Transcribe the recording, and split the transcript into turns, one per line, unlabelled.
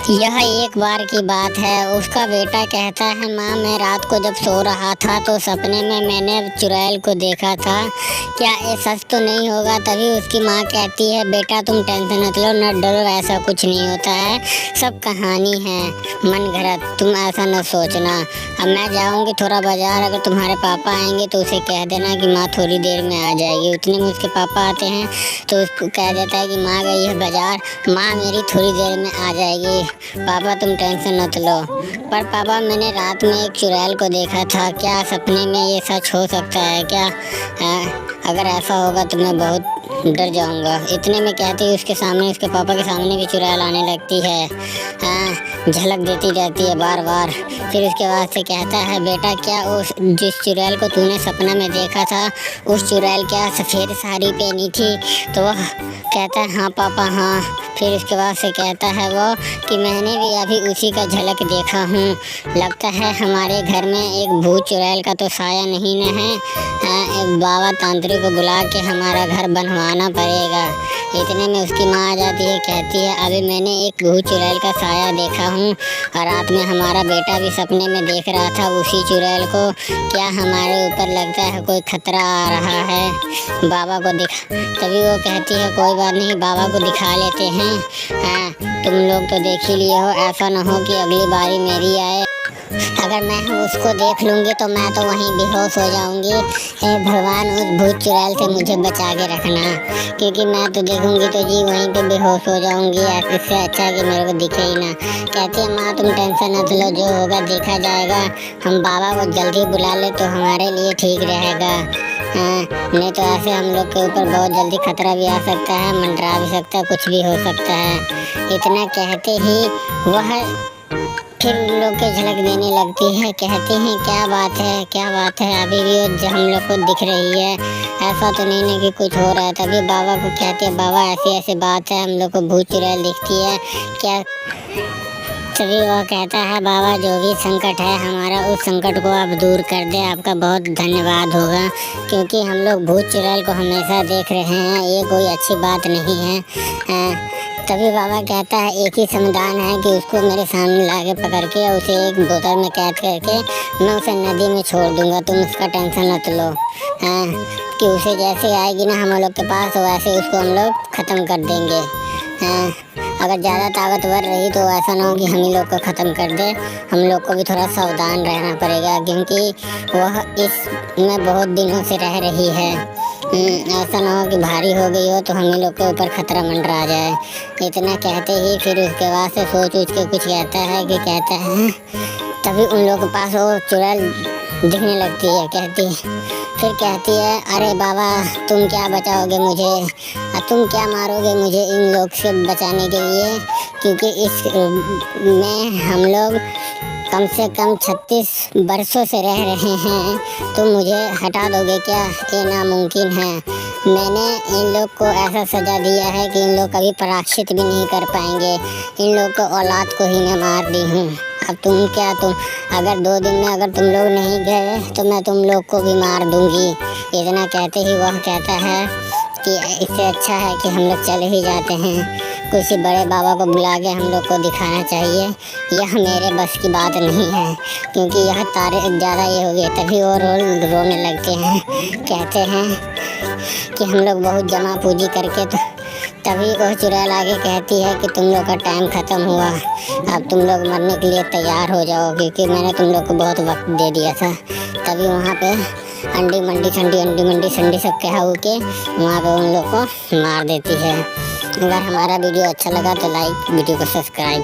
यह एक बार की बात है। उसका बेटा कहता है, माँ मैं रात को जब सो रहा था तो सपने में मैंने चुड़ैल को देखा था। क्या ये सच तो नहीं होगा? तभी उसकी माँ कहती है, बेटा तुम टेंशन मत लो, न डरो, ऐसा कुछ नहीं होता है, सब कहानी है मन घड़त, तुम ऐसा न सोचना। अब मैं जाऊँगी थोड़ा बाजार, अगर तुम्हारे पापा आएंगे तो उसे कह देना कि माँ थोड़ी देर में आ जाएगी। उतने में उसके पापा आते हैं तो उसको कह देता है कि माँ गई है बाजार, माँ मेरी थोड़ी देर में आ जाएगी, पापा तुम टेंशन मत लो। पर पापा मैंने रात में एक चुड़ैल को देखा था, क्या सपने में ये सच हो सकता है क्या? अगर ऐसा होगा तो मैं बहुत डर जाऊंगा। इतने में कहते ही उसके सामने, उसके पापा के सामने भी चुड़ैल आने लगती है। झलक देती रहती है बार बार। फिर उसके बाद से कहता है, बेटा क्या उस जिस चुड़ैल को तूने सपना में देखा था, उस चुड़ैल क्या सफ़ेद साड़ी पहनी थी? तो वह कहता है, हाँ पापा हाँ। फिर उसके बाद से कहता है वो कि मैंने भी अभी उसी का झलक देखा हूँ, लगता है हमारे घर में एक भूत चुड़ैल का तो साया नहीं न है। एक बाबा तांत्रिक को बुला के हमारा घर बनवाना पड़ेगा। इतने में उसकी माँ आ जाती है, कहती है, अभी मैंने एक भूत चुड़ैल का साया देखा हूँ और रात में हमारा बेटा भी सपने में देख रहा था उसी चुड़ैल को। क्या हमारे ऊपर लगता है कोई खतरा आ रहा है? बाबा को दिखा। तभी वो कहती है, कोई बात नहीं, बाबा को दिखा लेते हैं। तुम लोग तो देख ही लिए हो, ऐसा ना हो कि अगली बारी मेरी आए। अगर मैं उसको देख लूँगी तो मैं तो वहीं बेहोश हो जाऊँगी। हे भगवान, उस भूत चुड़ैल से मुझे बचा के रखना, क्योंकि मैं तो देखूँगी तो जी वहीं पे बेहोश हो जाऊँगी। इससे अच्छा है कि मेरे को दिखे ही ना। कहती है, माँ तुम टेंशन मत लो, जो होगा देखा जाएगा। हम बाबा को जल्दी बुला ले तो हमारे लिए ठीक रहेगा। नहीं तो ऐसे हम लोग के ऊपर बहुत जल्दी खतरा भी आ सकता है, मंडरा भी सकता है, कुछ भी हो सकता है। इतना कहते ही वह फिर उन लोग के झलक देने लगती है। कहते हैं, क्या बात है, क्या बात है, अभी भी वो हम लोग को दिख रही है, ऐसा तो नहीं ना कि कुछ हो रहा है। तभी बाबा को कहते हैं, बाबा ऐसी ऐसी बात है, हम लोग को भूत चुड़ैल दिखती है क्या? तभी वह कहता है, बाबा जो भी संकट है हमारा, उस संकट को आप दूर कर दें, आपका बहुत धन्यवाद होगा, क्योंकि हम लोग भूत चुड़ैल को हमेशा देख रहे हैं, ये कोई अच्छी बात नहीं है। तभी बाबा कहता है, एक ही समाधान है कि उसको मेरे सामने लाके पकड़ के उसे एक बोतल में कैद करके मैं उसे नदी में छोड़ दूंगा, तुम उसका टेंशन मत लो। कि उसे जैसे आएगी ना हम लोग के पास, तो वैसे उसको हम लोग ख़त्म कर देंगे। अगर ज़्यादा ताकतवर रही तो ऐसा ना हो कि हम ही लोग को ख़त्म कर दे। हम लोग को भी थोड़ा सावधान रहना पड़ेगा, क्योंकि वह इसमें बहुत दिनों से रह रही है। ऐसा ना हो कि भारी हो गई हो तो हम ही लोग के ऊपर खतरा मंडरा जाए। इतना कहते ही फिर उसके बाद से सोच के कुछ कहता है कि कहता है, तभी उन लोग के पास वो चुड़ैल दिखने लगती है। फिर कहती है, अरे बाबा तुम क्या बचाओगे मुझे, तुम क्या मारोगे मुझे इन लोग से बचाने के लिए, क्योंकि इस में हम लोग कम से कम 36 बरसों से रह रहे हैं, तुम मुझे हटा दोगे क्या? ये नामुमकिन है। मैंने इन लोग को ऐसा सज़ा दिया है कि इन लोग कभी प्रायश्चित भी नहीं कर पाएंगे। इन लोग को औलाद को ही मैं मार दी हूँ। अब तुम अगर 2 दिन में अगर तुम लोग नहीं गए तो मैं तुम लोग को भी मार दूँगी। इतना कहते ही वह कहता है कि इससे अच्छा है कि हम लोग चले ही जाते हैं, किसी बड़े बाबा को बुला के हम लोग को दिखाना चाहिए। यह मेरे बस की बात नहीं है, क्योंकि यह तारे ज़्यादा ये हो गए। तभी वो रोने लगते हैं। कहते हैं कि हम लोग बहुत जमा पूंजी करके तो तभी वो चुड़ैल आगे कहती है कि तुम लोग का टाइम ख़त्म हुआ, अब तुम लोग मरने के लिए तैयार हो जाओ, क्योंकि मैंने तुम लोग को बहुत वक्त दे दिया था। तभी वहाँ पे अंडी मंडी संडी सब कह के वहाँ पे उन लोग को मार देती है। अगर हमारा वीडियो अच्छा लगा तो लाइक, वीडियो को सब्सक्राइब।